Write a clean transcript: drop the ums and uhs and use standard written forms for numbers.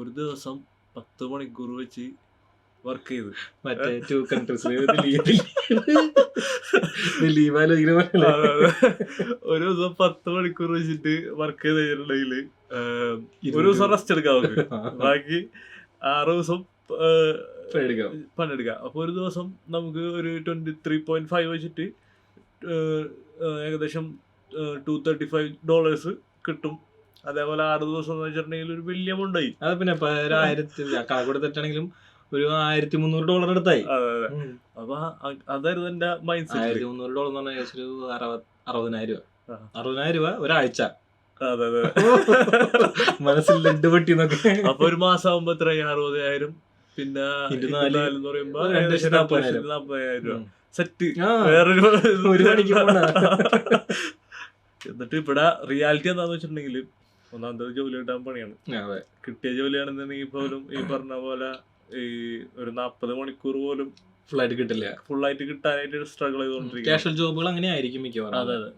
ഒരു ദിവസം 10 മണിക്കൂർ വെച്ച് വർക്ക് ചെയ്ത് മറ്റേ 2 countries ലീവാലോ ഒരു ദിവസം 10 മണിക്കൂർ വെച്ചിട്ട് വർക്ക് ചെയ്ത് കഴിഞ്ഞിട്ടുണ്ടെങ്കിൽ ഒരു ദിവസം റെസ്റ്റ് എടുക്കാം നമുക്ക്. ബാക്കി 6 ദിവസം പണിയെടുക്കാം. അപ്പൊ ഒരു ദിവസം നമുക്ക് ഒരു 23.5 വെച്ചിട്ട് ഏകദേശം $235 കിട്ടും. അതേപോലെ 6 ദിവസം എന്ന് വെച്ചിട്ടുണ്ടെങ്കിൽ ഒരു വലിയ എമൗണ്ട് ആയി. അത് പിന്നെ കണക്കെടുത്തിട്ടാണെങ്കിലും ഒരു $1,300 എടുത്തായി. അപ്പൊ അതായിരുന്നു എന്റെ മൈൻഡ് സെറ്റ്. $1,300 എന്ന് പറഞ്ഞാൽ ഏകദേശം ഒരു 60,000 രൂപ ഒരാഴ്ച. അതെ അതെ, മനസ്സിൽ ലഡ് പൊട്ടി നോക്കി. അപ്പൊ ഒരു മാസം ആകുമ്പോ എത്ര 60,000, പിന്നെ 24 എന്ന് പറയുമ്പോ 2,40,000 രൂപ സെറ്റ്. വേറൊരു എന്നിട്ട് ഇവിടെ റിയാലിറ്റി എന്താന്ന് വെച്ചിട്ടുണ്ടെങ്കിൽ ഒന്നാമത്തെ ജോലി കിട്ടാൻ പണിയാണ്. കിട്ടിയ ജോലിയാണെന്നുണ്ടെങ്കിൽ പോലും ഈ പറഞ്ഞ പോലെ ഈ ഒരു 40 മണിക്കൂർ പോലും ഫുള്ളായിട്ട് കിട്ടില്ല. ഫുള്ളായിട്ട് കിട്ടാനായിട്ട് സ്ട്രഗിൾ ചെയ്തോണ്ടിരിക്കും. കാഷ്വൽ ജോബുകൾ അങ്ങനെ ആയിരിക്കും മിക്കവാറും. അതെ അതെ.